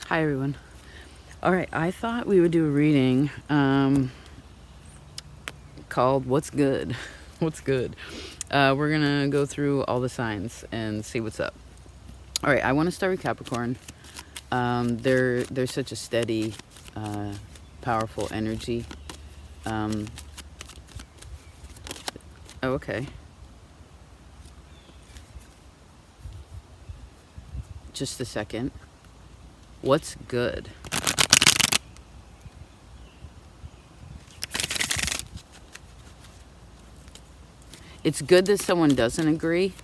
Hi everyone. All right, I thought we would do a reading called What's Good? What's Good? We're gonna go through all the signs and see what's up. All right, I want to start with Capricorn. They're such a steady, powerful energy. Oh, okay. Just a second. What's good? It's good that someone doesn't agree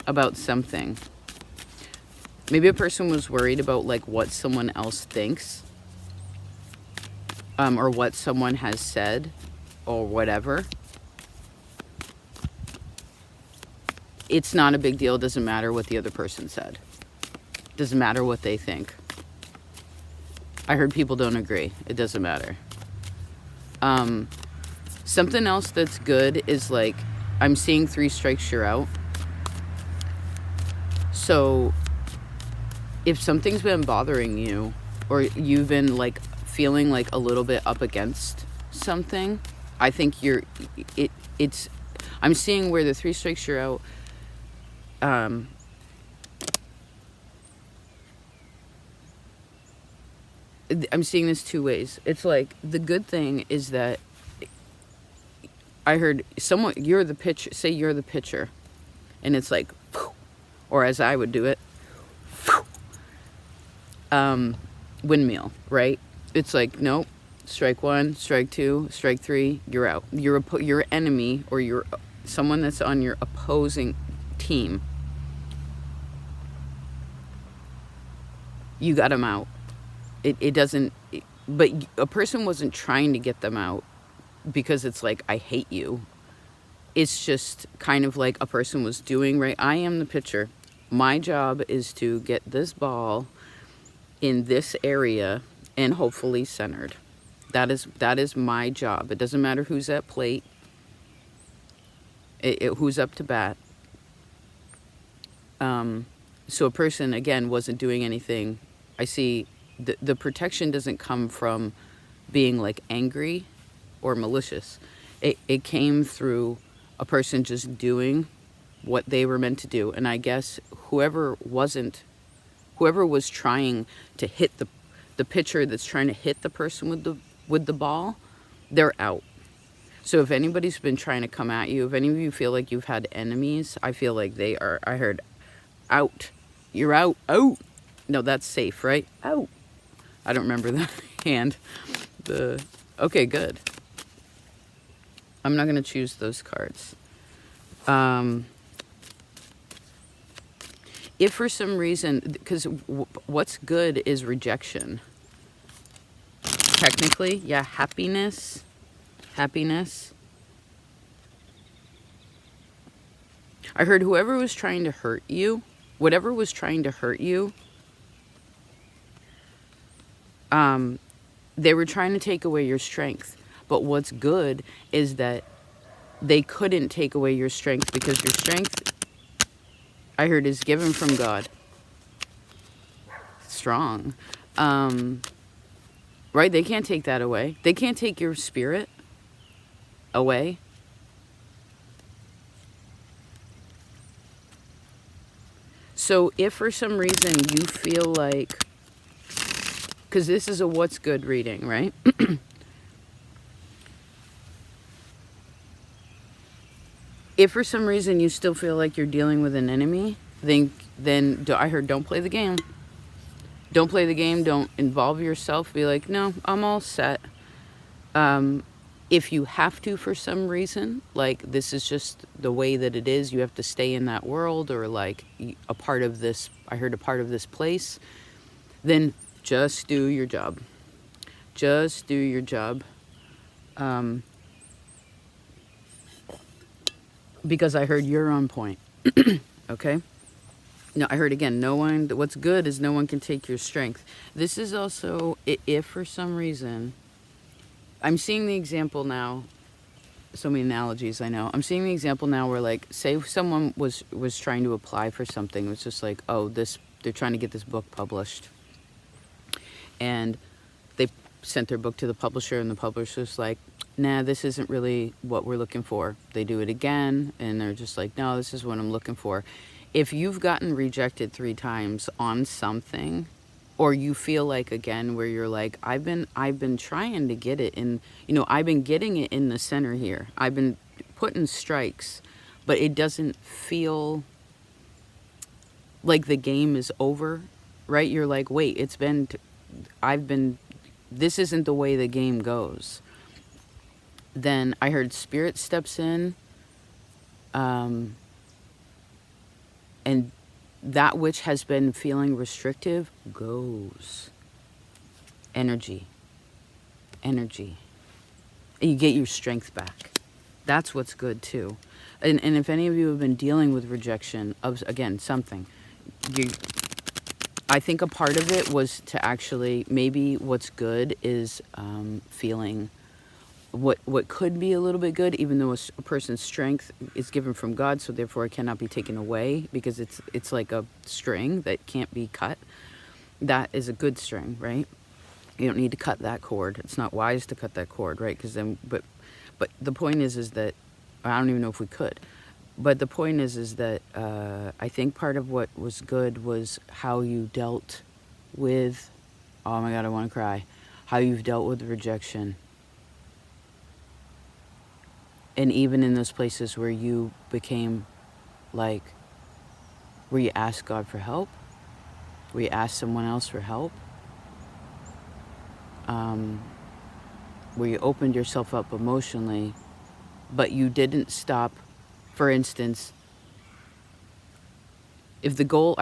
about something. Maybe a person was worried about like what someone else thinks, or what someone has said, or whatever. It's not a big deal. It doesn't matter what the other person said. It doesn't matter what they think. I heard people don't agree. It doesn't matter. Something else that's good is like, I'm seeing 3 strikes, you're out. So if something's been bothering you, or you've been like feeling like a little bit up against something, I think it's I'm seeing where the 3 strikes, you're out. I'm seeing this 2 ways. It's like, the good thing is that I heard someone, you're the pitcher, say you're the pitcher, and it's like, or as I would do it, windmill, right? It's like, nope, strike 1, strike 2, strike 3, you're out. Your enemy, or your someone that's on your opposing team, you got them out. It doesn't, but a person wasn't trying to get them out because it's like, I hate you. It's just kind of like a person was doing, right? I am the pitcher. My job is to get this ball in this area and hopefully centered. That is my job. It doesn't matter who's at plate, who's up to bat. So a person, again, wasn't doing anything. I see the protection doesn't come from being like angry or malicious. It came through a person just doing what they were meant to do. And I guess whoever was trying to hit the pitcher that's trying to hit the person with the ball, they're out. So if anybody's been trying to come at you, if any of you feel like you've had enemies, I feel like they are, I heard, out. You're out. Out. No, that's safe, right? Out. I don't remember the hand. Okay, good. I'm not going to choose those cards. If for some reason, because what's good is rejection. Technically, yeah, happiness. I heard whoever was trying to hurt you, whatever was trying to hurt you, they were trying to take away your strength. But what's good is that they couldn't take away your strength, because your strength, I heard, is given from God. Strong. Right? They can't take that away. They can't take your spirit away. So if for some reason you feel like, because this is a what's good reading, right? If for some reason you still feel like you're dealing with an enemy, then I heard, don't play the game. Don't play the game. Don't involve yourself. Be like, no, I'm all set. If you have to for some reason, like this is just the way that it is, you have to stay in that world, or like a part of this, I heard, a part of this place, then just do your job. Just do your job. Because I heard you're on point. Okay? No, I heard again, what's good is no one can take your strength. This is also, if for some reason, I'm seeing the example now, so many analogies, I know. I'm seeing the example now where, like, say someone was trying to apply for something. It was just like, oh, they're trying to get this book published. and they sent their book to the publisher, and the publisher's like, nah, this isn't really what we're looking for. They do it again, and they're just like, no, this is what I'm looking for. If you've gotten rejected 3 times on something, or you feel like, again, where you're like, I've been trying to get it in, you know, I've been getting it in the center here. I've been putting strikes, but it doesn't feel like the game is over, right? You're like, wait, this isn't the way the game goes. Then I heard spirit steps in, and that which has been feeling restrictive goes. Energy. And you get your strength back. That's what's good too. And if any of you have been dealing with rejection of, again, something, I think a part of it was to actually, maybe what's good is feeling what could be a little bit good, even though a person's strength is given from God, so therefore it cannot be taken away, because it's like a string that can't be cut. That is a good string, right? You don't need to cut that cord. It's not wise to cut that cord, right? Because then, but the point is that, I don't even know if we could, but the point is that I think part of what was good was how you dealt with, oh my God, I want to cry, how you've dealt with rejection. And even in those places where you became like, where you asked God for help, where you asked someone else for help, where you opened yourself up emotionally, but you didn't stop. For instance, if the goal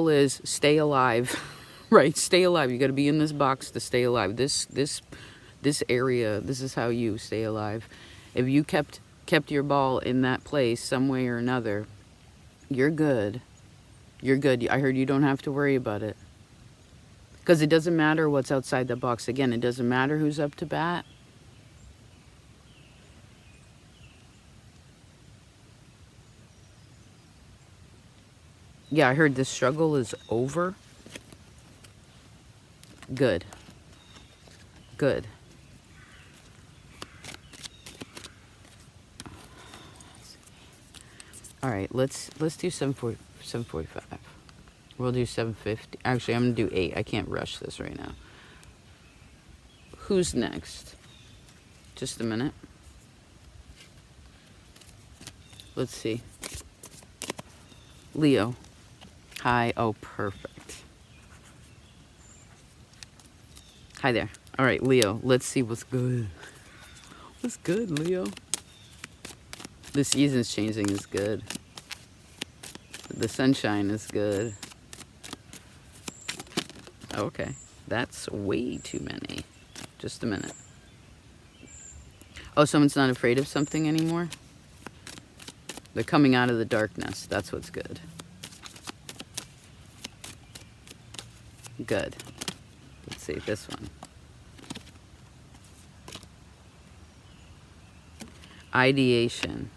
is stay alive, right? Stay alive. You got to be in this box to stay alive. This area, this is how you stay alive. If you kept your ball in that place some way or another, you're good. You're good. I heard you don't have to worry about it. Because it doesn't matter what's outside the box. Again, it doesn't matter who's up to bat. Yeah, I heard the struggle is over. Good. Good. All right, let's do 7:45. We'll do 7:50. Actually, I'm gonna do 8. I can't rush this right now. Who's next? Just a minute. Let's see. Leo. Hi. Oh, perfect. Hi there. All right, Leo. Let's see what's good. What's good, Leo? The seasons changing is good. The sunshine is good. Okay, that's way too many. Just a minute. Oh, someone's not afraid of something anymore? They're coming out of the darkness. That's what's good. Good. Let's see, this one. Ideation.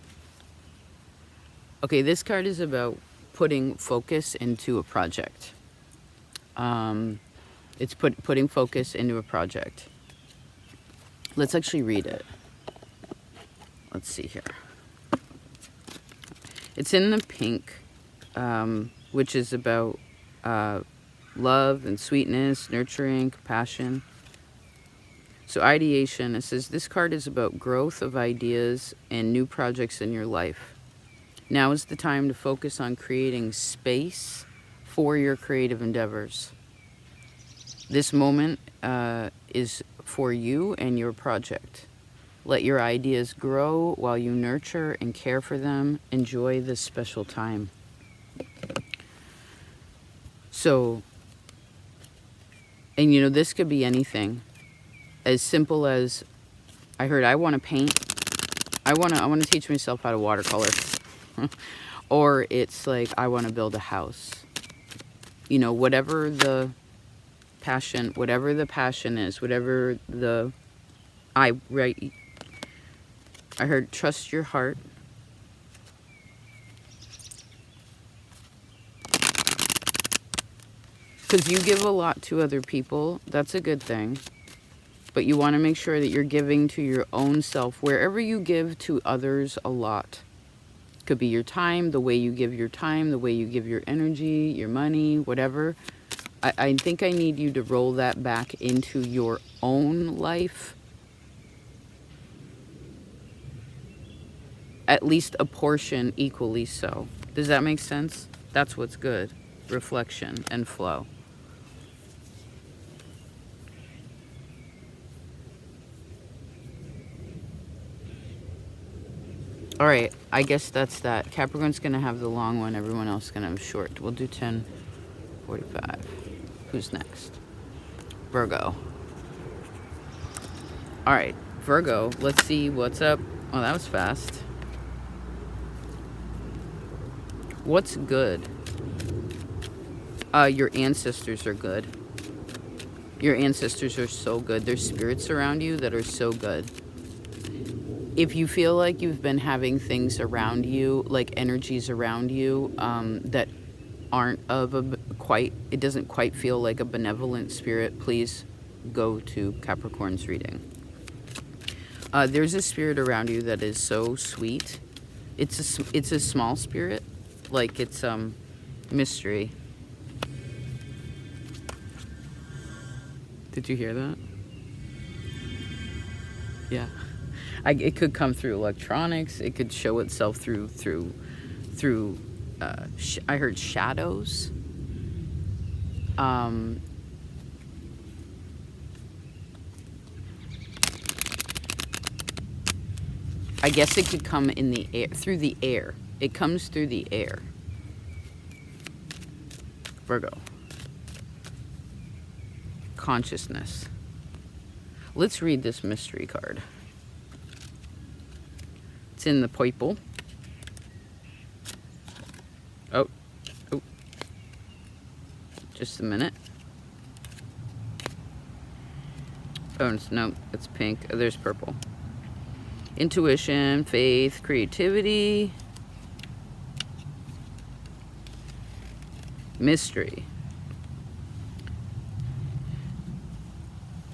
Okay, this card is about putting focus into a project. It's putting focus into a project. Let's actually read it. Let's see here. It's in the pink, which is about love and sweetness, nurturing, compassion. So ideation, it says, this card is about growth of ideas and new projects in your life. Now is the time to focus on creating space for your creative endeavors. This moment is for you and your project. Let your ideas grow while you nurture and care for them. Enjoy this special time. So, and you know, this could be anything. As simple as, I heard, I want to paint. I want to teach myself how to watercolor. Or it's like, I want to build a house. You know, whatever the passion is, whatever the, I heard, trust your heart. Because you give a lot to other people. That's a good thing. But you want to make sure that you're giving to your own self. Wherever you give to others a lot. Could be your time, the way you give your time, the way you give your energy, your money, whatever. I think I need you to roll that back into your own life. At least a portion equally so. Does that make sense? That's what's good. Reflection and flow. All right, I guess that's that. Capricorn's going to have the long one. Everyone else is going to have short. We'll do 10:45. Who's next? Virgo. All right, Virgo, let's see what's up. Oh, that was fast. What's good? Your ancestors are good. Your ancestors are so good. There's spirits around you that are so good. If you feel like you've been having things around you, like energies around you, that aren't of a quite, it doesn't quite feel like a benevolent spirit, please go to Capricorn's reading. There's a spirit around you that is so sweet. It's a small spirit, like it's mystery. Did you hear that? Yeah. It could come through electronics. It could show itself through I heard shadows. I guess it could come in the air, through the air. It comes through the air. Virgo. Consciousness. Let's read this mystery card. It's in the purple. Oh. Just a minute. Oh, no, it's pink. Oh, there's purple. Intuition, faith, creativity, mystery.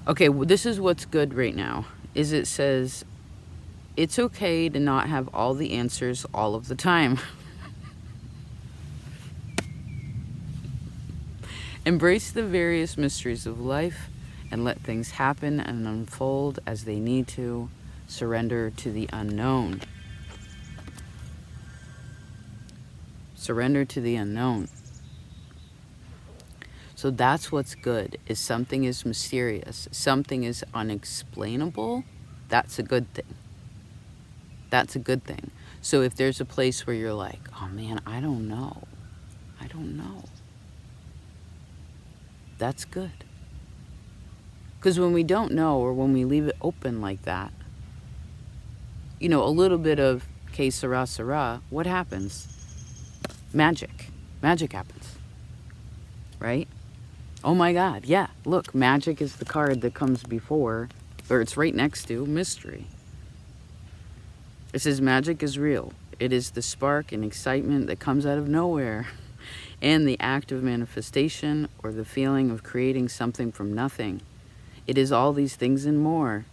Okay, well, this is what's good right now. Is it says it's okay to not have all the answers all of the time. Embrace the various mysteries of life and let things happen and unfold as they need to. Surrender to the unknown. Surrender to the unknown. So that's what's good, is something is mysterious, something is unexplainable. That's a good thing. That's a good thing. So if there's a place where you're like, oh man, I don't know. That's good. Because when we don't know, or when we leave it open like that, you know, a little bit of que sera, sera, what happens? Magic. Magic happens. Right? Oh my God, yeah. Look, magic is the card that comes before, or it's right next to mystery. It says magic is real. It is the spark and excitement that comes out of nowhere, and the act of manifestation, or the feeling of creating something from nothing. It is all these things and more.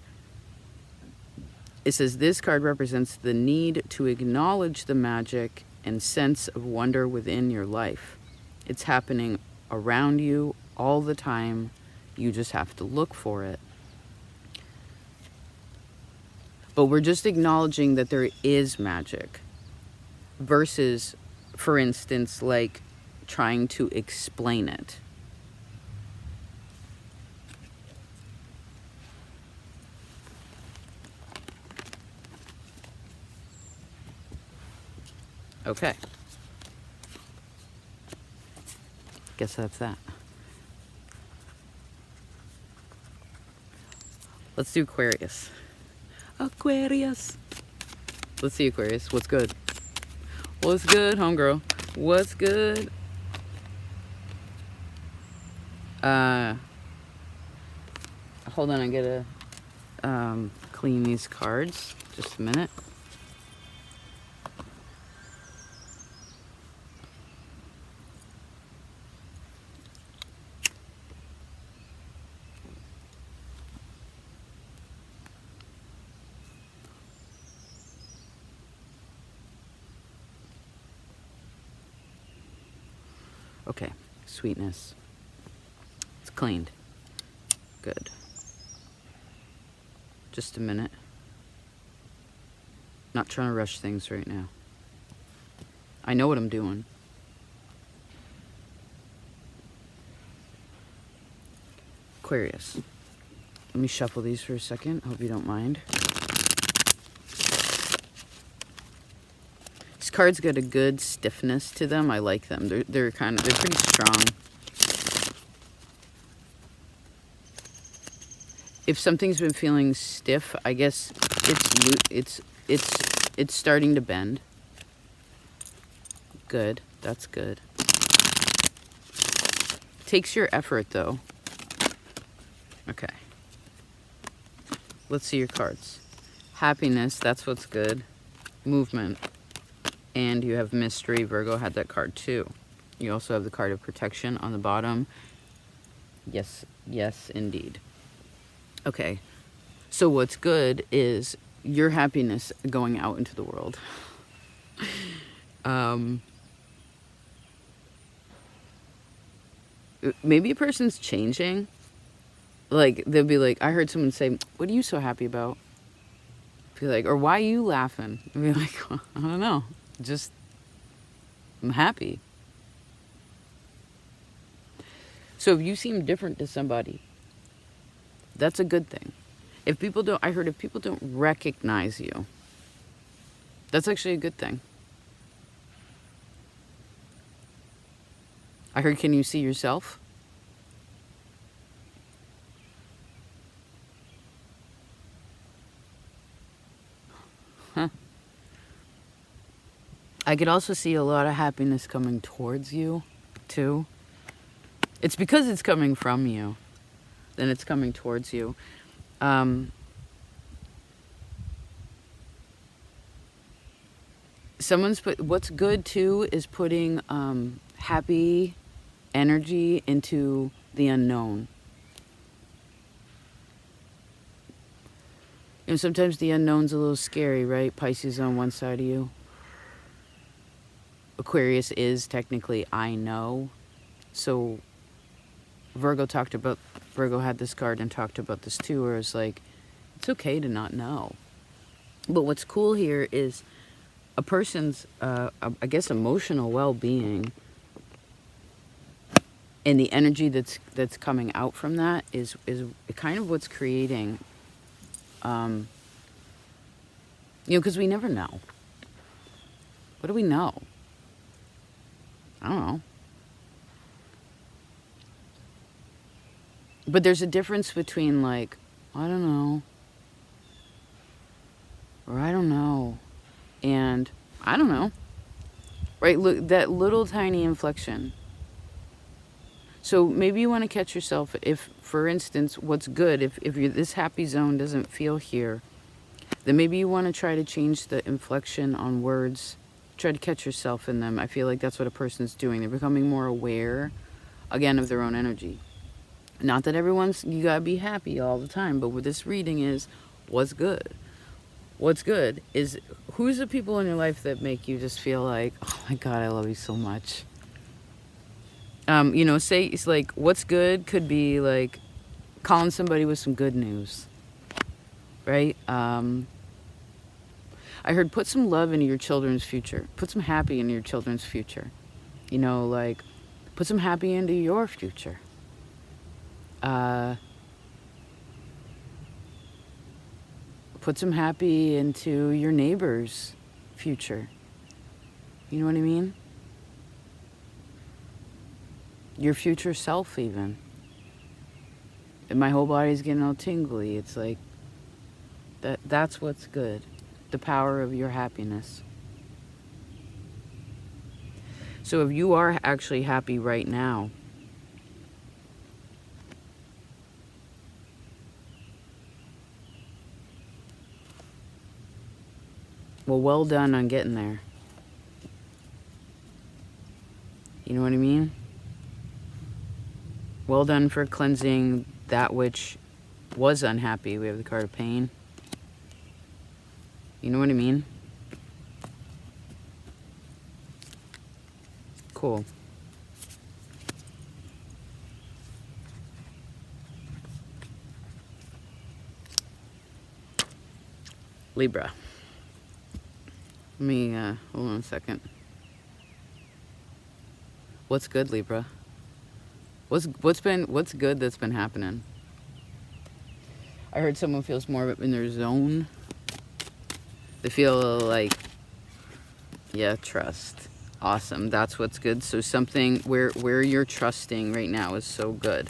It says this card represents the need to acknowledge the magic and sense of wonder within your life. It's happening around you all the time. You just have to look for it. But we're just acknowledging that there is magic versus, for instance, like trying to explain it. Okay. Guess that's that. Let's do Aquarius. Aquarius. Let's see, Aquarius. What's good? What's good, homegirl? What's good? Hold on, I gotta clean these cards. Just a minute. Okay, sweetness. It's cleaned. Good. Just a minute. Not trying to rush things right now. I know what I'm doing. Aquarius. Let me shuffle these for a second. Hope you don't mind. These cards got a good stiffness to them. I like them. They're pretty strong. If something's been feeling stiff, I guess it's starting to bend. Good. That's good. Takes your effort though. Okay. Let's see your cards. Happiness, that's what's good. Movement. And you have mystery. Virgo had that card too. You also have the card of protection on the bottom. Yes, yes, indeed. Okay. So what's good is your happiness going out into the world. Maybe a person's changing. Like, they'll be like, I heard someone say, what are you so happy about? Be like, or why are you laughing? I'd be like, well, I don't know. Just, I'm happy. So if you seem different to somebody, that's a good thing. If people don't, I heard if people don't recognize you, that's actually a good thing. I heard, can you see yourself? Huh. I could also see a lot of happiness coming towards you, too. It's because it's coming from you, then it's coming towards you. Someone's put, what's good, too, is putting happy energy into the unknown. You know, sometimes the unknown's a little scary, right? Pisces on one side of you. Aquarius is technically I know. So Virgo had this card and talked about this too, where it's like, it's okay to not know. But what's cool here is a person's, I guess, emotional well-being and the energy that's coming out from that is kind of what's creating, you know, because we never know. What do we know? I don't know. But there's a difference between like, I don't know, or I don't know, and I don't know. Right? Look, that little tiny inflection. So maybe you want to catch yourself if, for instance, what's good, if this happy zone doesn't feel here, then maybe you want to try to change the inflection on words. Try to catch yourself in them. I feel like that's what a person's doing. They're becoming more aware, again, of their own energy. Not that you gotta be happy all the time, but what this reading is, what's good? What's good is, who's the people in your life that make you just feel like, oh my God, I love you so much. You know, say, it's like, what's good could be like calling somebody with some good news, right? I heard put some love into your children's future. Put some happy into your children's future. You know, like, put some happy into your future. Put some happy into your neighbor's future. You know what I mean? Your future self, even. And my whole body's getting all tingly. It's like, that's what's good. The power of your happiness. So if you are actually happy right now, well done on getting there. You know what I mean? Well done for cleansing that which was unhappy. We have the card of pain. You know what I mean? Cool. Libra. Let me, hold on a second. What's good, Libra? What's good that's been happening? I heard someone feels more in their zone. They feel like, yeah, trust. Awesome. That's what's good. So something where you're trusting right now is so good.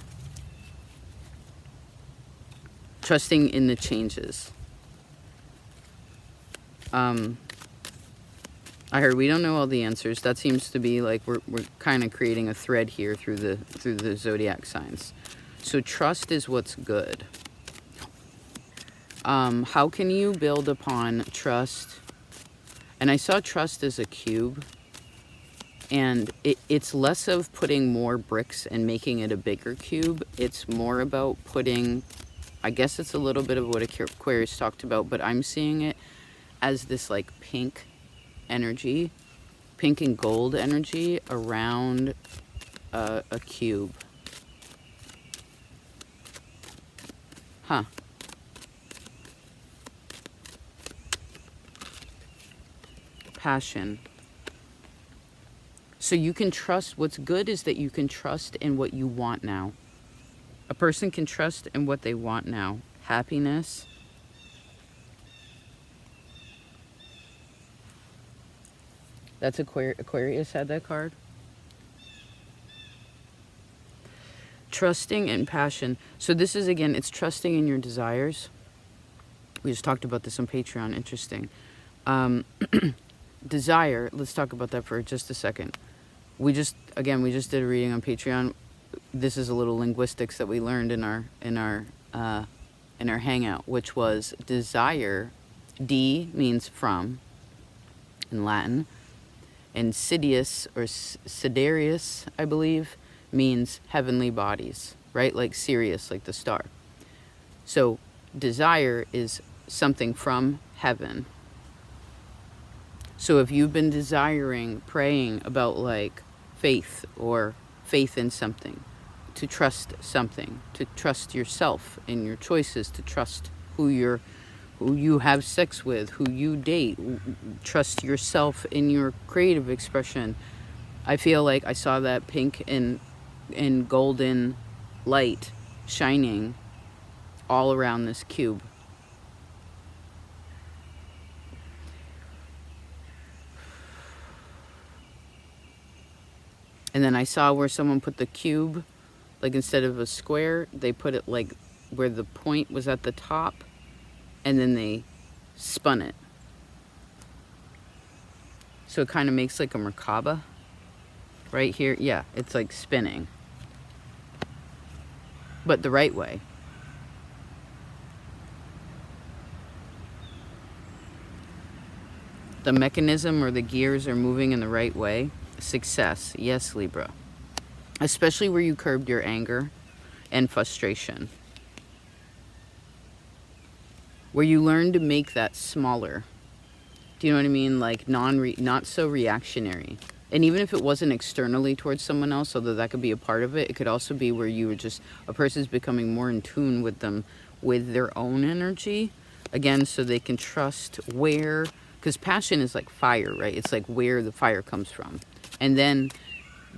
Trusting in the changes. I heard we don't know all the answers. That seems to be like we're kind of creating a thread here through the zodiac signs. So trust is what's good. How can you build upon trust? And I saw trust as a cube, and it's less of putting more bricks and making it a bigger cube. It's more about putting, I guess it's a little bit of what Aquarius talked about, but I'm seeing it as this like pink energy, pink and gold energy around a cube. Huh. Passion. So you can trust, what's good is that you can trust in what you want now. A person can trust in what they want now. Happiness. That's Aquarius had that card. Trusting and passion. So this is, again, it's trusting in your desires. We just talked about this on Patreon. Interesting. Desire. Let's talk about that for just a second. We just did a reading on Patreon. This is a little linguistics that we learned in our hangout, which was desire. D means from in Latin. And Sidious, or Sidarius, I believe, means heavenly bodies, right? Like Sirius, like the star. So desire is something from heaven. So if you've been desiring, praying about like faith or faith in something, to trust something, to trust yourself in your choices, to trust who you have sex with, who you date, trust yourself in your creative expression. I feel like I saw that pink and golden light shining all around this cube. And then I saw where someone put the cube, like instead of a square, they put it like where the point was at the top, and then they spun it. So it kind of makes like a Merkaba right here. Yeah, it's like spinning, but the right way. The mechanism or the gears are moving in the right way. Success. Yes, Libra. Especially where you curbed your anger and frustration. Where you learn to make that smaller. Do you know what I mean? Like not so reactionary. And even if it wasn't externally towards someone else, although that could be a part of it, it could also be where you were just, a person's becoming more in tune with them, with their own energy. Again, so they can trust where, because passion is like fire, right? It's like where the fire comes from. And then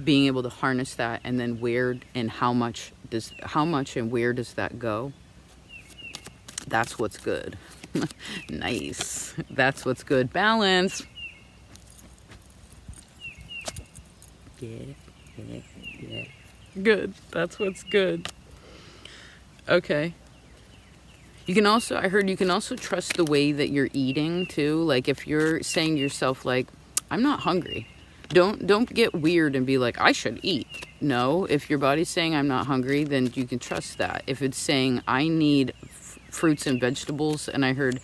being able to harness that, and then where and how much and where does that go? That's what's good. Nice. That's what's good. Balance. Yeah. Good. That's what's good. Okay. You can also, I heard you can also trust the way that you're eating too. Like if you're saying to yourself, like, I'm not hungry. Don't get weird and be like, I should eat. No, if your body's saying I'm not hungry, then you can trust that. If it's saying I need fruits and vegetables, and I heard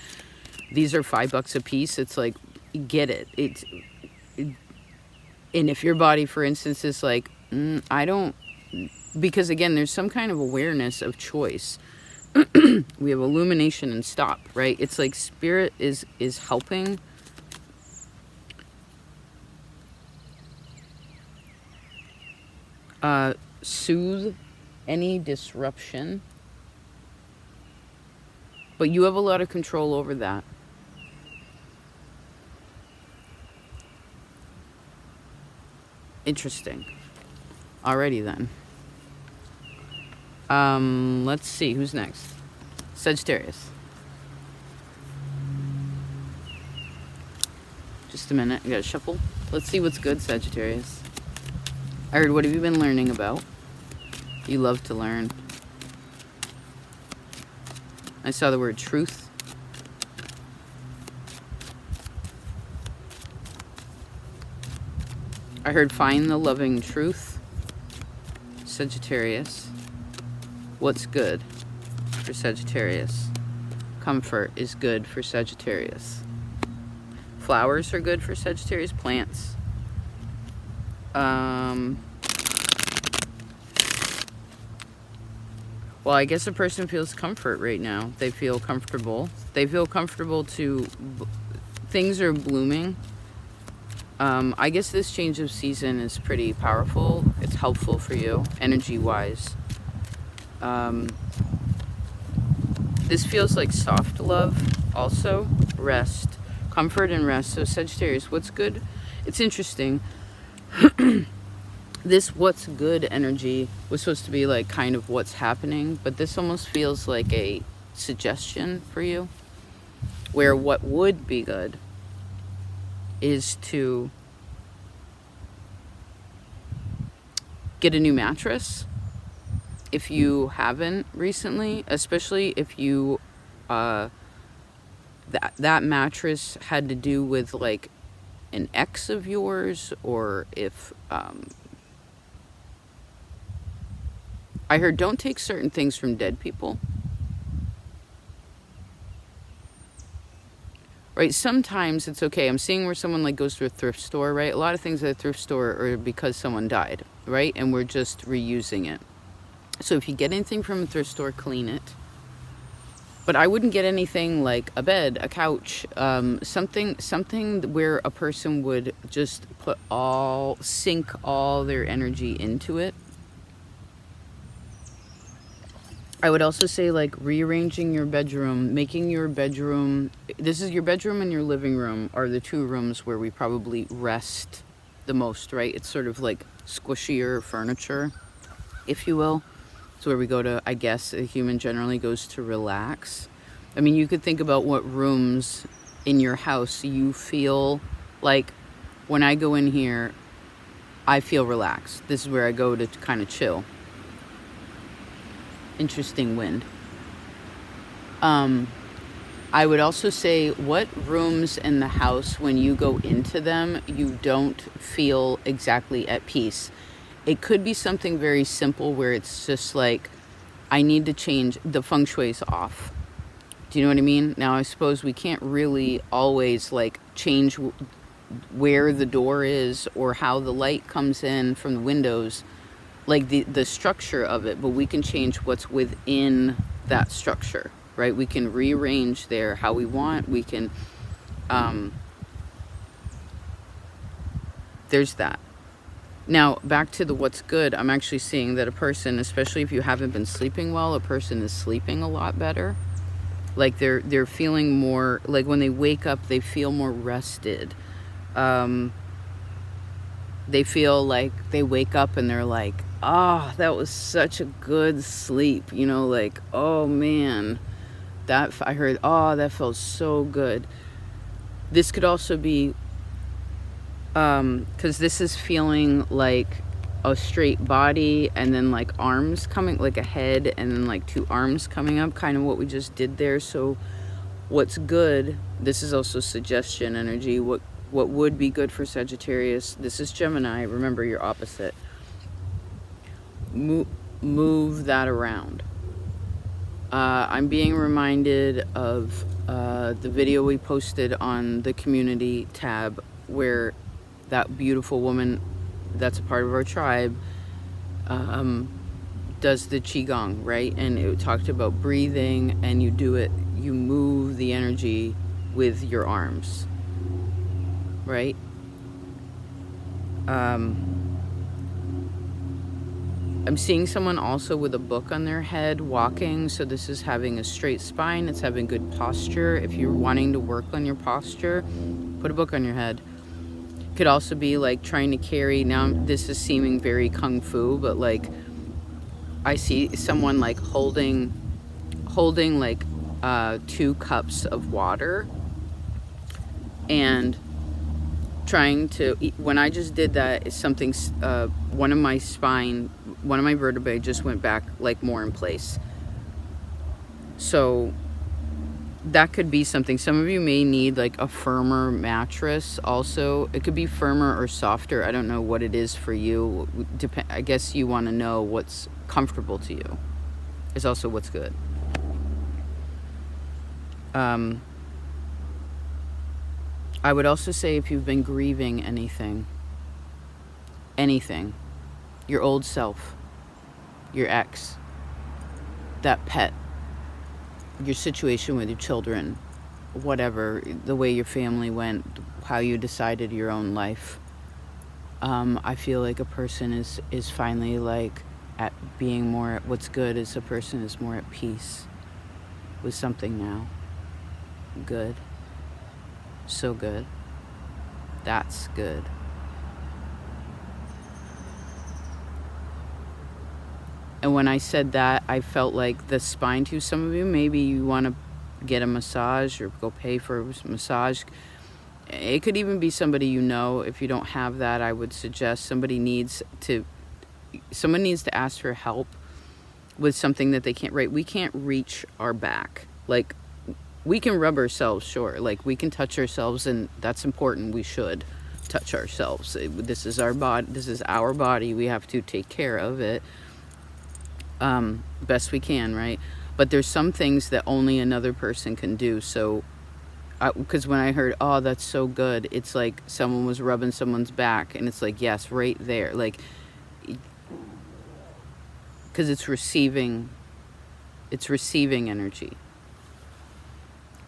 these are $5 a piece, it's like, get it. And if your body, for instance, is like, I don't, because again, there's some kind of awareness of choice. We have illumination and stop, right? It's like spirit is helping. Soothe any disruption. But you have a lot of control over that. Interesting. Alrighty then. Let's see, who's next? Sagittarius. Just a minute, I gotta shuffle. Let's see what's good, Sagittarius. I heard, what have you been learning about? You love to learn. I saw the word truth. I heard find the loving truth. Sagittarius. What's good for Sagittarius? Comfort is good for Sagittarius. Flowers are good for Sagittarius. Plants. Well, I guess a person feels comfort right now. They feel comfortable. They feel comfortable to... Things are blooming. I guess this change of season is pretty powerful. It's helpful for you, energy-wise. This feels like soft love, also. Rest. Comfort and rest. So Sagittarius, what's good? It's interesting. This what's good energy was supposed to be like kind of what's happening, but this almost feels like a suggestion for you, where what would be good is to get a new mattress if you haven't recently, especially if you that mattress had to do with like an ex of yours, or if I heard don't take certain things from dead people. Right, sometimes it's okay. I'm seeing where someone like goes to a thrift store, right? A lot of things at a thrift store are because someone died, right? And we're just reusing it. So if you get anything from a thrift store, clean it. But I wouldn't get anything like a bed, a couch, something where a person would just sink all their energy into it. I would also say like rearranging your bedroom, making your bedroom, this is your bedroom and your living room are the two rooms where we probably rest the most, right? It's sort of like squishier furniture, if you will. It's where we go to, I guess, a human generally goes to relax. I mean, you could think about what rooms in your house you feel like. When I go in here, I feel relaxed. This is where I go to kind of chill. Interesting wind. I would also say what rooms in the house, when you go into them, you don't feel exactly at peace. It could be something very simple where it's just like, I need to change, the feng shui's off. Do you know what I mean? Now, I suppose we can't really always like change where the door is or how the light comes in from the windows, like the structure of it, but we can change what's within that structure, right? We can rearrange there how we want. We can, there's that. Now, back to the what's good, I'm actually seeing that a person, especially if you haven't been sleeping well, a person is sleeping a lot better. Like they're feeling more, like when they wake up, they feel more rested. They feel like they wake up and they're like, oh, that was such a good sleep. You know, like, oh man, that I heard, oh, that felt so good. This could also be, because this is feeling like a straight body and then like arms coming, like a head and then like two arms coming up, kind of what we just did there. So what's good, this is also suggestion energy. What would be good for Sagittarius, this is Gemini, remember you're opposite. Move that around. I'm being reminded of the video we posted on the community tab where that beautiful woman that's a part of our tribe does the Qigong, right? And it talked about breathing, and you do it, you move the energy with your arms, right? I'm seeing someone also with a book on their head walking. So this is having a straight spine. It's having good posture. If you're wanting to work on your posture, put a book on your head. could also be like trying to carry, now this is seeming very kung fu, but like I see someone like holding like 2 cups of water and trying to, when I just did that, something, one of my vertebrae just went back like more in place. So that could be something. Some of you may need like a firmer mattress also. It could be firmer or softer. I don't know what it is for you. I guess you want to know what's comfortable to you. It's also what's good. I would also say if you've been grieving anything, your old self, your ex, that pet, your situation with your children, whatever, the way your family went, how you decided your own life. I feel like a person is finally like at being more, what's good is a person is more at peace with something now. Good. So good. That's good. And when I said that, I felt like the spine too. Some of you, maybe you want to get a massage or go pay for a massage. It could even be somebody you know. If you don't have that, I would suggest someone needs to ask for help with something that they can't, right? We can't reach our back. Like, we can rub ourselves, sure. Like, we can touch ourselves, and that's important. We should touch ourselves. This is our body. This is our body. We have to take care of it best we can, right? But there's some things that only another person can do. So, because when I heard, oh, that's so good, it's like someone was rubbing someone's back, and it's like, yes, right there. Like, because it's receiving energy.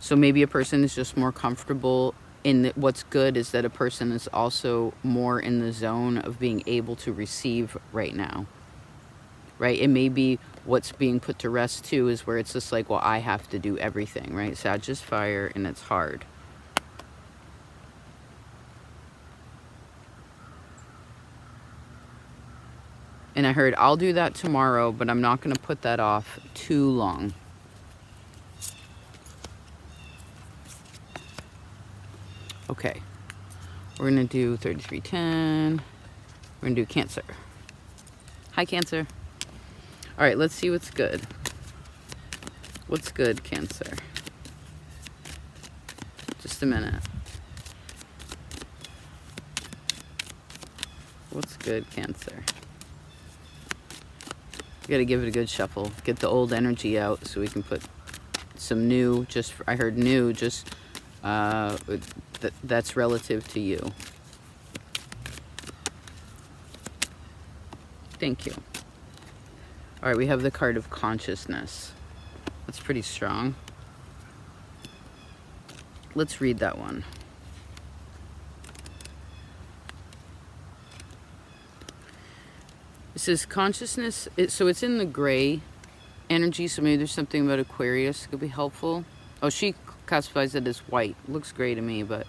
So maybe a person is just more comfortable in what's good is that a person is also more in the zone of being able to receive right now, right? It may be what's being put to rest too is where it's just like, well, I have to do everything, right? Sag is fire and it's hard. And I heard, I'll do that tomorrow, but I'm not going to put that off too long. Okay, we're going to do 3310. We're going to do Cancer. Hi, Cancer. All right, let's see what's good. What's good, Cancer? Just a minute. What's good, Cancer? You got to give it a good shuffle. Get the old energy out so we can put some new, I heard new, that's relative to you. Thank you. All right, we have the card of consciousness. That's pretty strong. Let's read that one. It says consciousness, so it's in the gray energy, so maybe there's something about Aquarius that could be helpful. Oh, she classifies it as white. Looks gray to me, but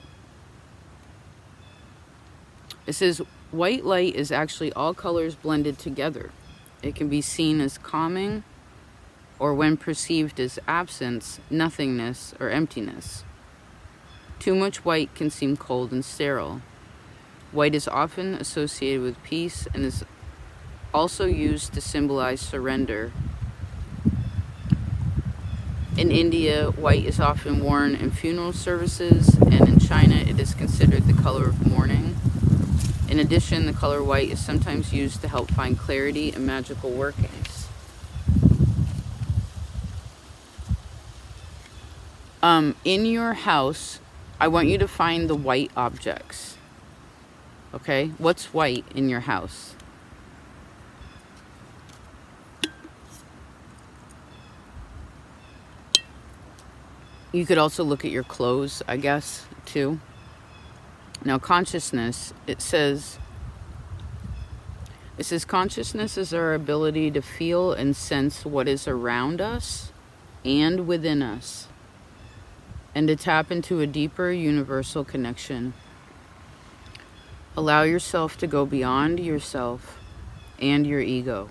it says white light is actually all colors blended together. It can be seen as calming, or when perceived as absence, nothingness, or emptiness. Too much white can seem cold and sterile. White is often associated with peace and is also used to symbolize surrender. In India, white is often worn in funeral services, and in China, it is considered the color of mourning. In addition, the color white is sometimes used to help find clarity and magical workings. In your house, I want you to find the white objects. Okay? What's white in your house? You could also look at your clothes, I guess, too. Now, consciousness, it says consciousness is our ability to feel and sense what is around us and within us, and to tap into a deeper universal connection. Allow yourself to go beyond yourself and your ego.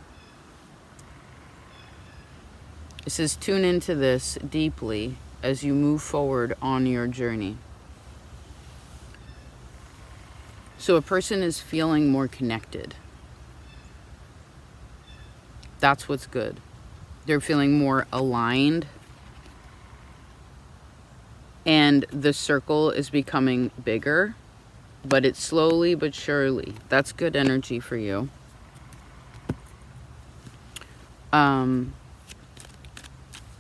It says tune into this deeply as you move forward on your journey. So a person is feeling more connected. That's what's good. They're feeling more aligned. And the circle is becoming bigger, but it's slowly but surely. That's good energy for you.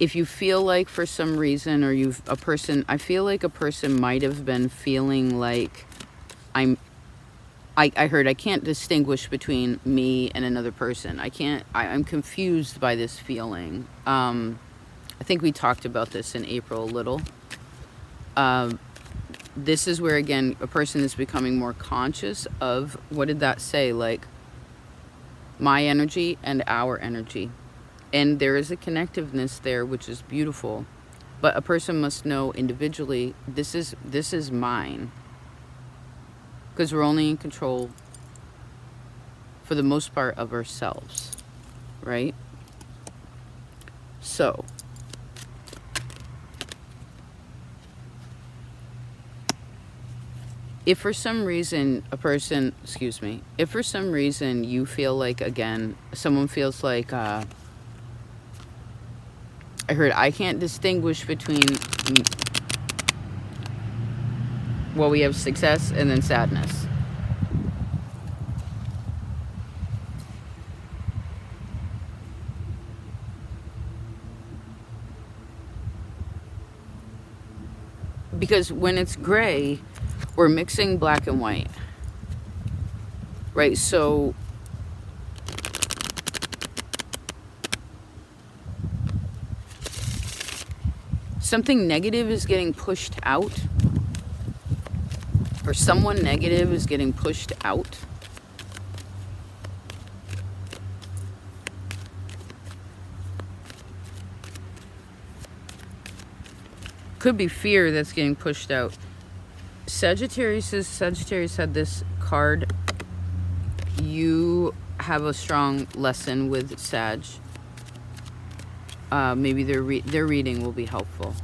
If you feel like for some reason, or I feel like a person might have been feeling like I heard I can't distinguish between me and another person. I'm confused by this feeling. I think we talked about this in April a little. This is where, again, a person is becoming more conscious of, what did that say? Like, my energy and our energy. And there is a connectiveness there, which is beautiful. But a person must know individually, this is mine. Because we're only in control, for the most part, of ourselves. Right? So, if for some reason if for some reason you feel like, again, someone feels like, I heard I can't distinguish between, well, we have success and then sadness. Because when it's gray, we're mixing black and white, right? So something negative is getting pushed out, or someone negative is getting pushed out. Could be fear that's getting pushed out. Sagittarius had this card. You have a strong lesson with Sag. Maybe their reading will be helpful.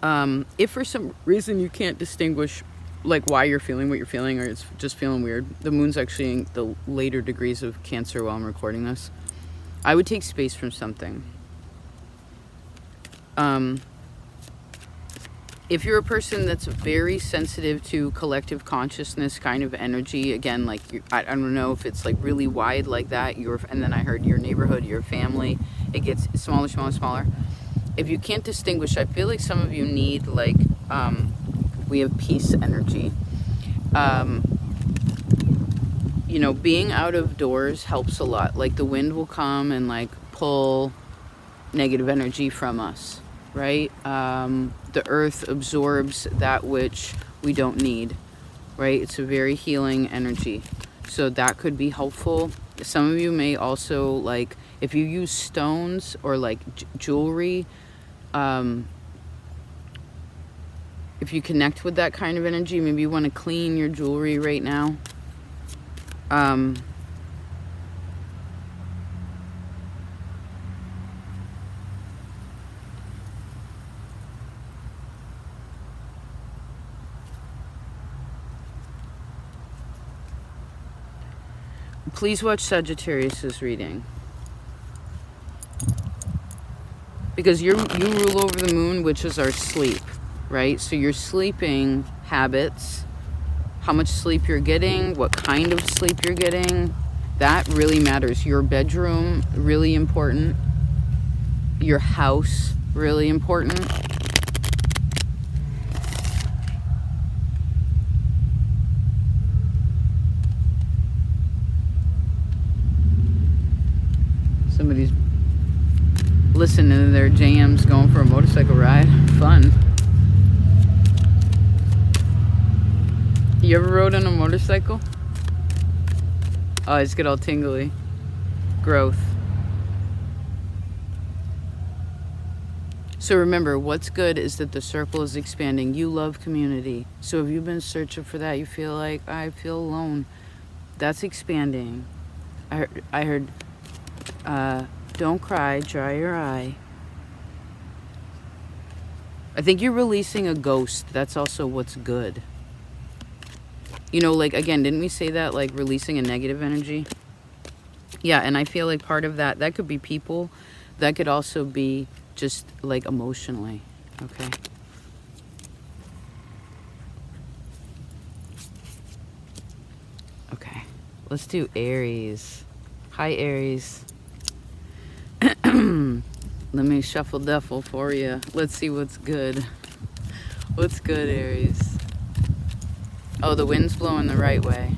If for some reason you can't distinguish, like, why you're feeling what you're feeling, or it's just feeling weird, the moon's actually in the later degrees of Cancer while I'm recording this, I would take space from something. If you're a person that's very sensitive to collective consciousness kind of energy, again, like, I don't know if it's like really wide like that, and then I heard your neighborhood, your family, it gets smaller, smaller, smaller. If you can't distinguish, I feel like some of you need, like, we have peace energy. You know, being out of doors helps a lot. Like, the wind will come and, like, pull negative energy from us. Right? The earth absorbs that which we don't need, right? It's a very healing energy. So that could be helpful. Some of you may also, like, if you use stones or like jewelry, if you connect with that kind of energy, maybe you want to clean your jewelry right now. Please watch Sagittarius's reading. Because you rule over the moon, which is our sleep, right? So your sleeping habits, how much sleep you're getting, what kind of sleep you're getting, that really matters. Your bedroom, really important. Your house, really important. Somebody's listening to their jams, going for a motorcycle ride. Fun. You ever rode on a motorcycle? Oh, I just get all tingly. Growth. So remember, what's good is that the circle is expanding. You love community. So if you've been searching for that, you feel like, I feel alone, that's expanding. I heard don't cry, dry your eye. I think you're releasing a ghost. That's also what's good. You know, like, again, didn't we say that, like, releasing a negative energy? Yeah, and I feel like part of that, that could be people. That could also be just, like, emotionally. Okay. Okay. Let's do Aries. Hi, Aries. Let me shuffle duffle for you. Let's see what's good. What's good, Aries? Oh, the wind's blowing the right way.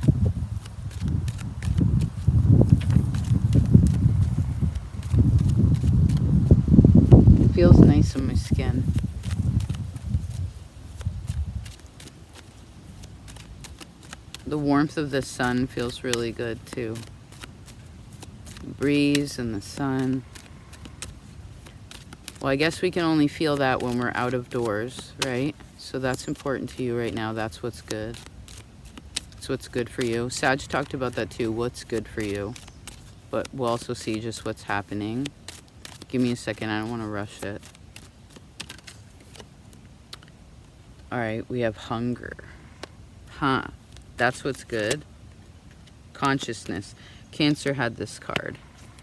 It feels nice on my skin. The warmth of the sun feels really good too. The breeze and the sun. Well, I guess we can only feel that when we're out of doors, right? So that's important to you right now. That's what's good. That's what's good for you. Sag talked about that too. What's good for you? But we'll also see just what's happening. Give me a second. I don't want to rush it. All right. We have hunger. Huh. That's what's good. Consciousness. Cancer had this card.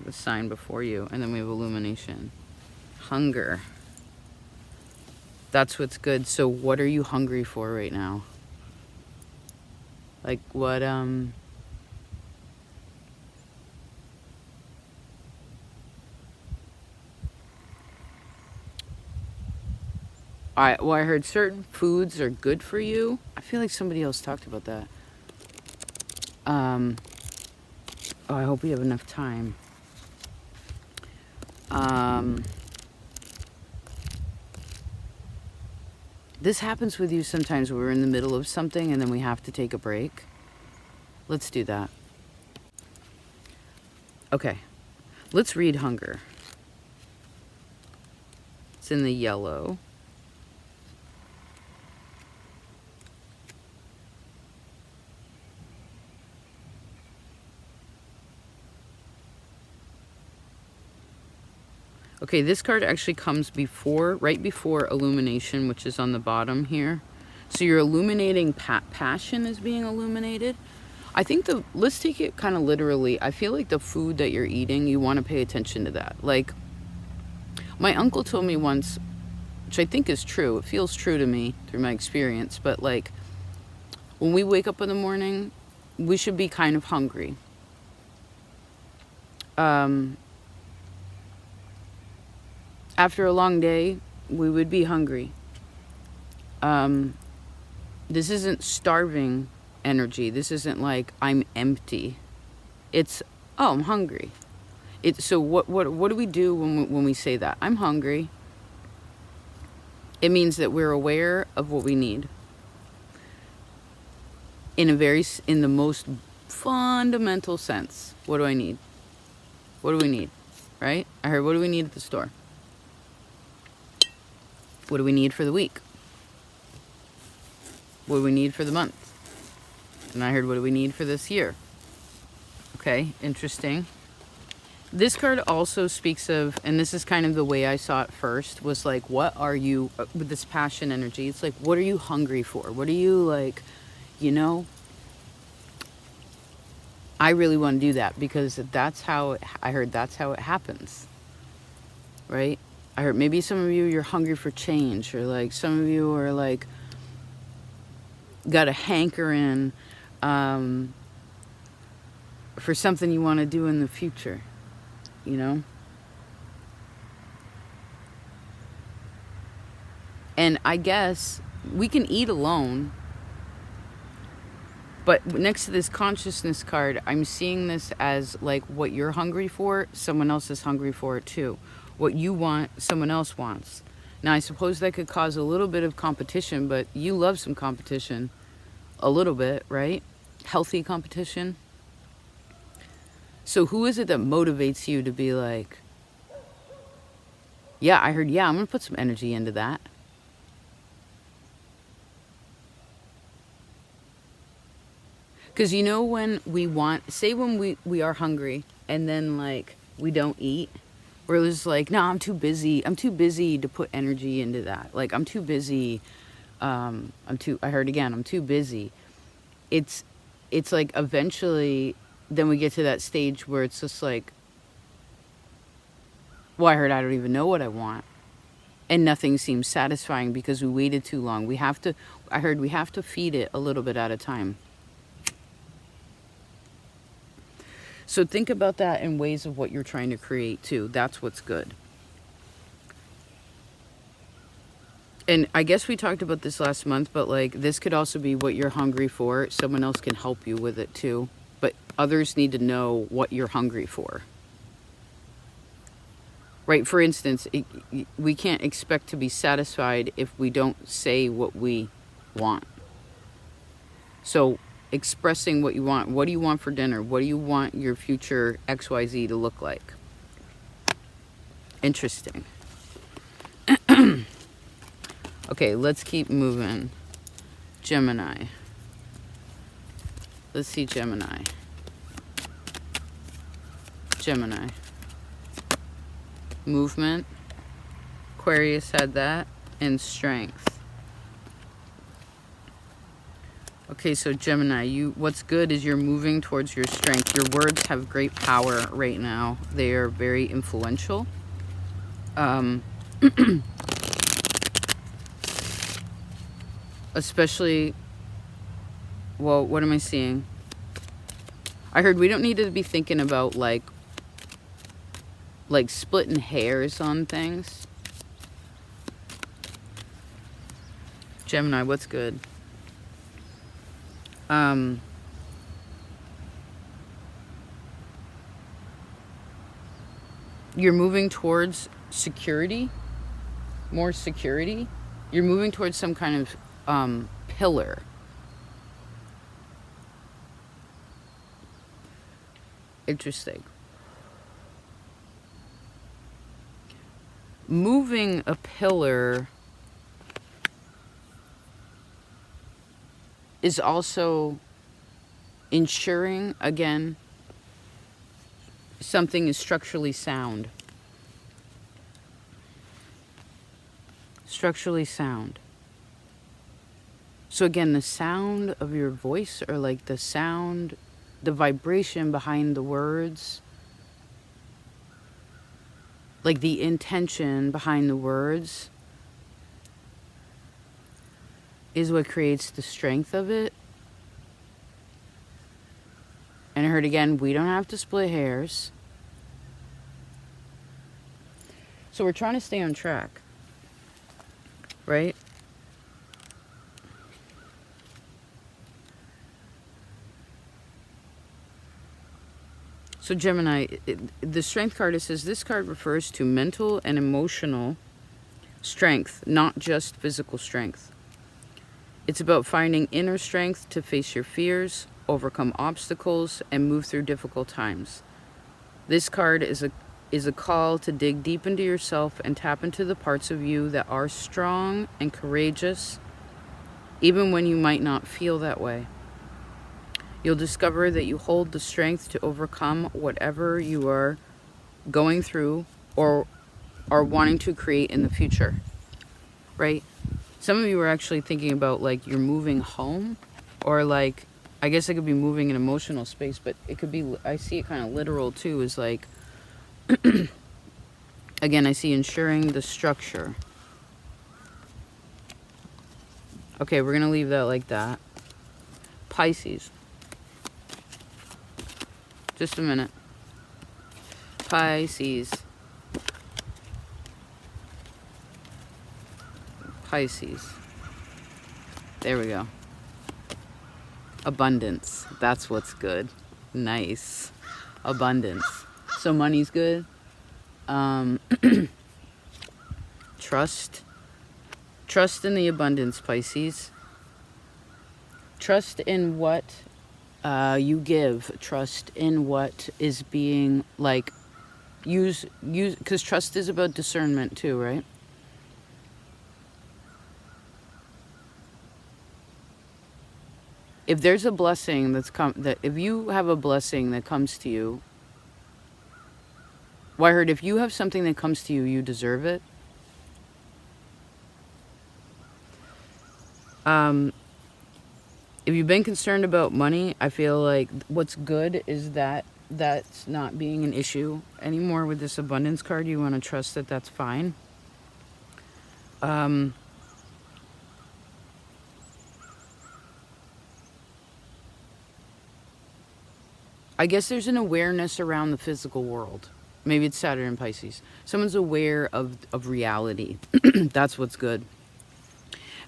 The sign before you. And then we have illumination. Hunger. That's what's good. So what are you hungry for right now? Like what, well, I heard certain foods are good for you. I feel like somebody else talked about that. Oh, I hope we have enough time. This happens with you sometimes. We're in the middle of something and then we have to take a break. Let's do that. Okay. Let's read hunger. It's in the yellow. Okay, this card actually comes before, right before illumination, which is on the bottom here. So you're illuminating, passion is being illuminated. I think let's take it kind of literally. I feel like the food that you're eating, you want to pay attention to that. Like, my uncle told me once, which I think is true, it feels true to me through my experience, but like, when we wake up in the morning, we should be kind of hungry. After a long day, we would be hungry. This isn't starving energy. This isn't like, I'm empty. It's, oh, I'm hungry. So what do we do when we say that? I'm hungry. It means that we're aware of what we need. In the most fundamental sense. What do I need? What do we need? Right? I heard, what do we need at the store? What do we need for the week? What do we need for the month? And I heard, what do we need for this year? Okay, interesting. This card also speaks of, and this is kind of the way I saw it first, was like, what are you, with this passion energy, it's like, what are you hungry for? What are you like, you know? I really want to do that because that's how, I heard that's how it happens, right? I heard maybe some of you, you're hungry for change, or like some of you are like, got a hankering for something you want to do in the future, you know? And I guess we can eat alone, but next to this consciousness card, I'm seeing this as like what you're hungry for, someone else is hungry for it too. What you want, someone else wants. Now, I suppose that could cause a little bit of competition, but you love some competition. A little bit, right? Healthy competition. So who is it that motivates you to be like, Yeah, I heard, yeah, I'm going to put some energy into that. Because you know when we want, say when we are hungry and then like we don't eat, we're just like, no, I'm too busy. I'm too busy to put energy into that. Like I'm too busy. I heard again, I'm too busy. It's like eventually then we get to that stage where it's just like, well, I heard I don't even know what I want. And nothing seems satisfying because we waited too long. I heard we have to feed it a little bit at a time. So think about that in ways of what you're trying to create too. That's what's good. And I guess we talked about this last month, but like this could also be what you're hungry for. Someone else can help you with it too. But others need to know what you're hungry for. Right? For instance, we can't expect to be satisfied if we don't say what we want. So expressing what you want. What do you want for dinner? What do you want your future XYZ to look like? Interesting. Okay, let's keep moving. Gemini. Let's see Gemini. Gemini. Movement. Aquarius had that. And strength. Okay, so Gemini, what's good is you're moving towards your strength. Your words have great power right now. They are very influential. Especially, well, what am I seeing? I heard we don't need to be thinking about like splitting hairs on things. Gemini, what's good? You're moving towards security, more security. You're moving towards some kind of pillar. Interesting. Moving a pillar is also ensuring, again, something is structurally sound. Structurally sound. So again, the sound of your voice, or like the sound, the vibration behind the words, like the intention behind the words, is what creates the strength of it. And I heard again, we don't have to split hairs. So we're trying to stay on track, right? So Gemini, the strength card, it says this card refers to mental and emotional strength, not just physical strength. It's about finding inner strength to face your fears, overcome obstacles, and move through difficult times. This card is a call to dig deep into yourself and tap into the parts of you that are strong and courageous, even when you might not feel that way. You'll discover that you hold the strength to overcome whatever you are going through or are wanting to create in the future, right? Some of you are actually thinking about like you're moving home, or like, I guess it could be moving an emotional space, but it could be, I see it kind of literal too, is like, again, I see ensuring the structure. Okay, we're going to leave that like that. Pisces. Just a minute. Pisces. Pisces. There we go. Abundance. That's what's good. Nice. Abundance. So money's good. Trust. Trust in the abundance, Pisces. Trust in what you give. Trust in what is being like use, because trust is about discernment too, right? If there's a blessing if you have a blessing that comes to you, well, I heard if you have something that comes to you, you deserve it. If you've been concerned about money, I feel like what's good is that that's not being an issue anymore with this abundance card. You want to trust that that's fine. I guess there's an awareness around the physical world. Maybe it's Saturn and Pisces. Someone's aware of reality. That's what's good.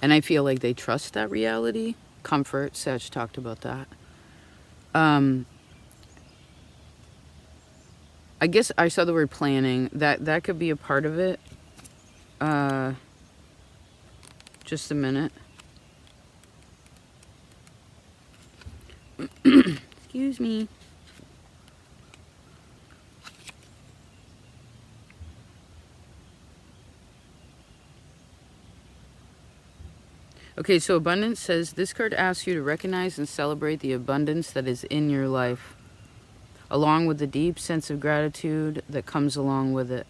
And I feel like they trust that reality. Comfort, Sag talked about that. I guess I saw the word planning. That could be a part of it. Just a minute. Excuse me. Okay, so abundance says, this card asks you to recognize and celebrate the abundance that is in your life, along with the deep sense of gratitude that comes along with it.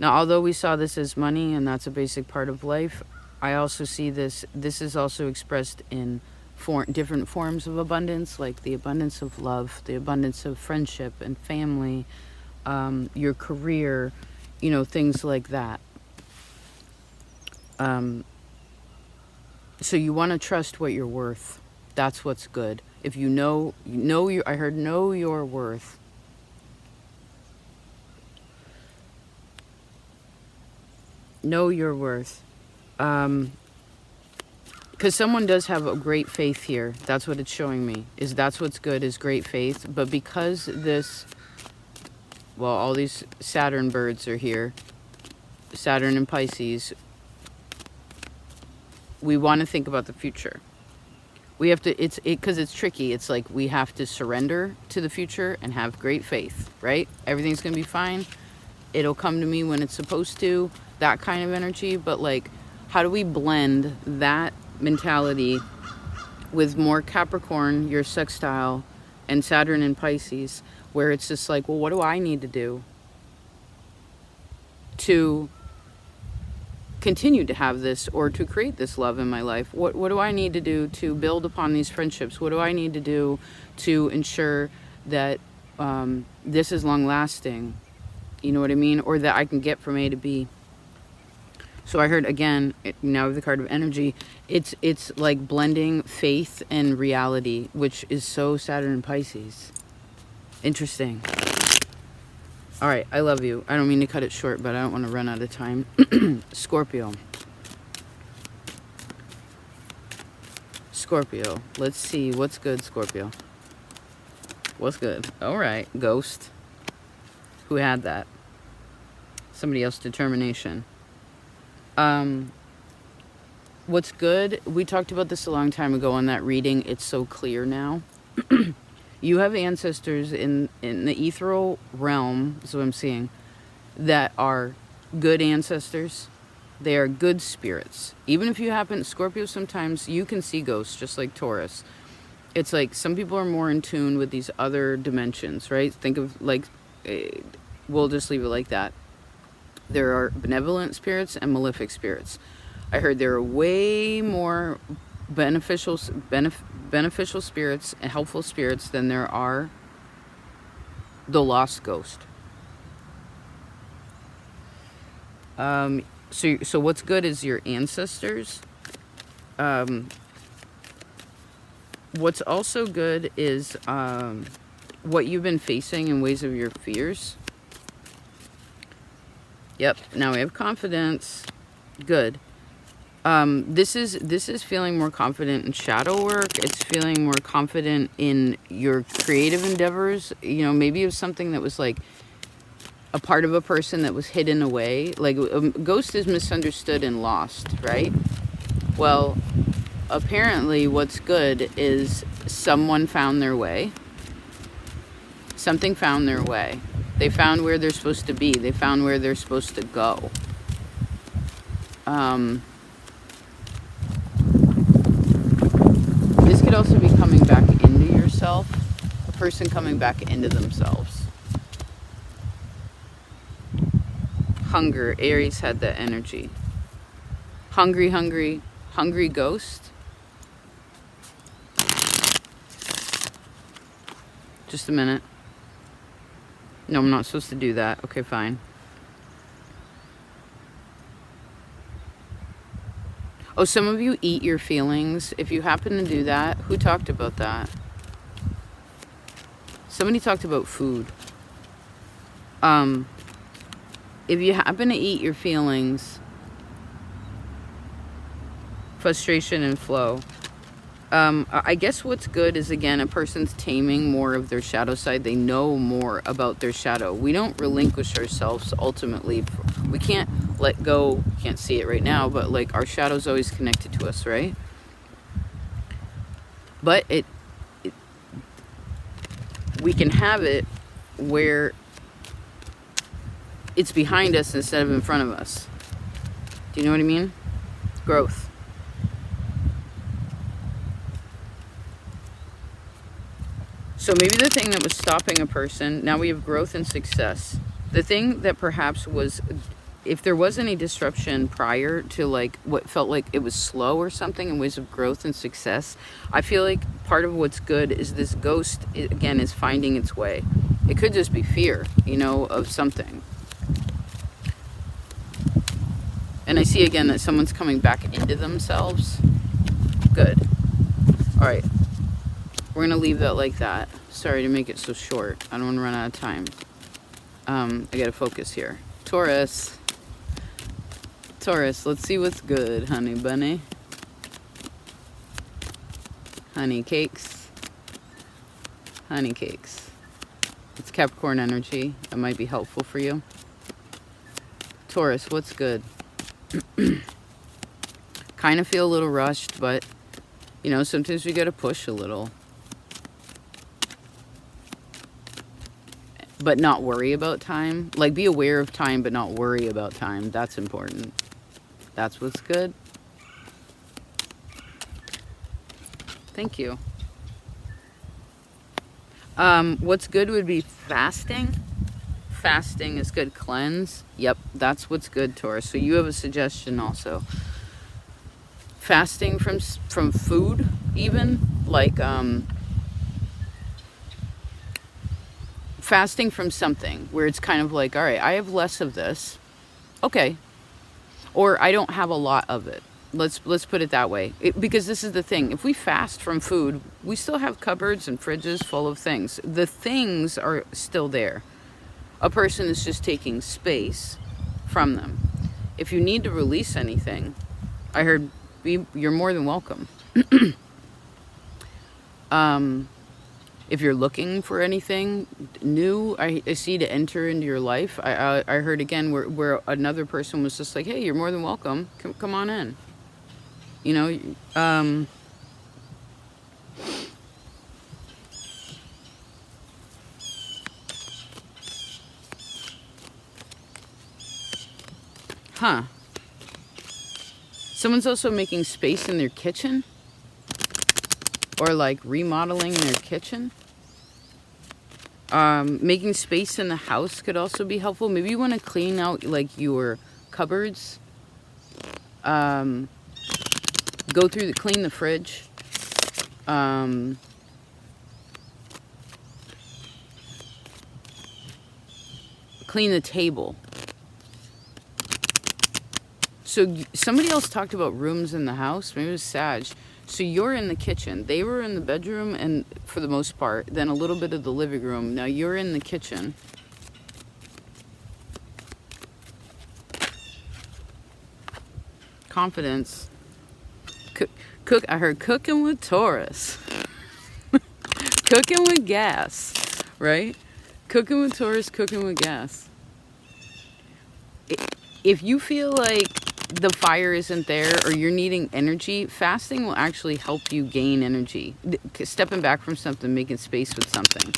Now, although we saw this as money, and that's a basic part of life, I also see this is also expressed in different forms of abundance, like the abundance of love, the abundance of friendship and family, your career, things like that. So you want to trust what you're worth. That's what's good. If I heard know your worth. Know your worth. Because someone does have a great faith here. That's what it's showing me. That's what's good, is great faith. But because all these Saturn birds are here, Saturn and Pisces, we want to think about the future. We have to, because it's tricky. It's like we have to surrender to the future and have great faith, right? Everything's going to be fine. It'll come to me when it's supposed to, that kind of energy. But like, how do we blend that mentality with more Capricorn, your sextile, and Saturn and Pisces, where it's just like, well, what do I need to do to continue to have this, or to create this love in my life? What do I need to do to build upon these friendships? What do I need to do to ensure that this is long lasting? You know what I mean? Or that I can get from A to B. So I heard, again, now with the card of energy, it's like blending faith and reality, which is so Saturn and Pisces. Interesting. All right, I love you. I don't mean to cut it short, but I don't want to run out of time. Scorpio. Scorpio. Let's see. What's good, Scorpio? What's good? All right. Ghost. Who had that? Somebody else. Determination. What's good? We talked about this a long time ago on that reading. It's so clear now. You have ancestors in the ethereal realm, is what I'm seeing, that are good ancestors. They are good spirits. Even if you happen, Scorpio, sometimes you can see ghosts, just like Taurus. It's like some people are more in tune with these other dimensions, right? Think of we'll just leave it like that. There are benevolent spirits and malefic spirits. I heard there are way more beneficial spirits and helpful spirits than there are the lost ghost. So what's good is your ancestors. What's also good is what you've been facing in ways of your fears. Yep. Now we have confidence. Good. This is feeling more confident in shadow work. It's feeling more confident in your creative endeavors. Maybe it was something that was like a part of a person that was hidden away. Like a ghost is misunderstood and lost, right? Well, apparently what's good is someone found their way. Something found their way. They found where they're supposed to be. They found where they're supposed to go. This could also be coming back into yourself. A person coming back into themselves. Hunger. Aries had that energy. Hungry, hungry, hungry ghost. Just a minute. No, I'm not supposed to do that. Okay, fine. Oh, some of you eat your feelings. If you happen to do that, who talked about that? Somebody talked about food. If you happen to eat your feelings, frustration and flow, I guess what's good is, again, a person's taming more of their shadow side. They know more about their shadow. We don't relinquish ourselves ultimately. We can't let go. You can't see it right now, but like our shadow's always connected to us, right? But we can have it where it's behind us instead of in front of us. Do you know what I mean? Growth. So maybe the thing that was stopping a person, now we have growth and success. The thing that perhaps was, if there was any disruption prior to like what felt like it was slow or something in ways of growth and success, I feel like part of what's good is this ghost, again, is finding its way. It could just be fear, you know, of something. And I see again that someone's coming back into themselves. Good. All right. We're going to leave that like that. Sorry to make it so short. I don't want to run out of time. I got to focus here. Taurus. Taurus, let's see what's good, honey bunny. Honey cakes. Honey cakes. It's Capricorn energy. That might be helpful for you. Taurus, what's good? Kind of feel a little rushed, but, you know, sometimes we got to push a little. But not worry about time. Like, be aware of time, but not worry about time. That's important. That's what's good. Thank you. What's good would be fasting. Fasting is good. Cleanse. Yep, that's what's good, Taurus. So you have a suggestion also. Fasting from food, even. Like, fasting from something where it's kind of like, all right, I have less of this. Okay. Or I don't have a lot of it. Let's put it that way. Because this is the thing. If we fast from food, we still have cupboards and fridges full of things. The things are still there. A person is just taking space from them. If you need to release anything, I heard you're more than welcome. If you're looking for anything new, I see to enter into your life. I heard again where another person was just like, hey, you're more than welcome. Come on in. You know, huh. Someone's also making space in their kitchen. Or like remodeling their kitchen. Making space in the house could also be helpful. Maybe you want to clean out like your cupboards. Go through clean the fridge. Clean the table. So somebody else talked about rooms in the house. Maybe it was Sag. So you're in the kitchen. They were in the bedroom, and for the most part, then a little bit of the living room. Now you're in the kitchen. Confidence. Cook. I heard cooking with Taurus. Cooking with gas, right? Cooking with Taurus, cooking with gas. If you feel like the fire isn't there or you're needing energy, fasting will actually help you gain energy. Stepping back from something, making space with something.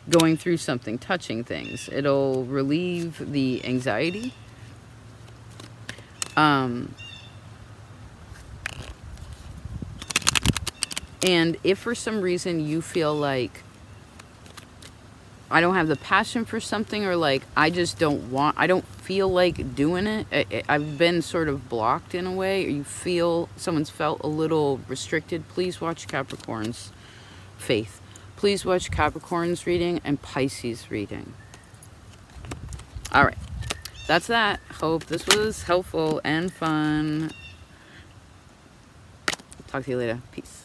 going through something, touching things. It'll relieve the anxiety. And if for some reason you feel like I don't have the passion for something, or like I don't feel like doing it, I've been sort of blocked in a way, or you feel someone's felt a little restricted, please watch Capricorn's faith. Please watch Capricorn's reading and Pisces reading. All right, that's that. Hope this was helpful and fun. Talk to you later. Peace.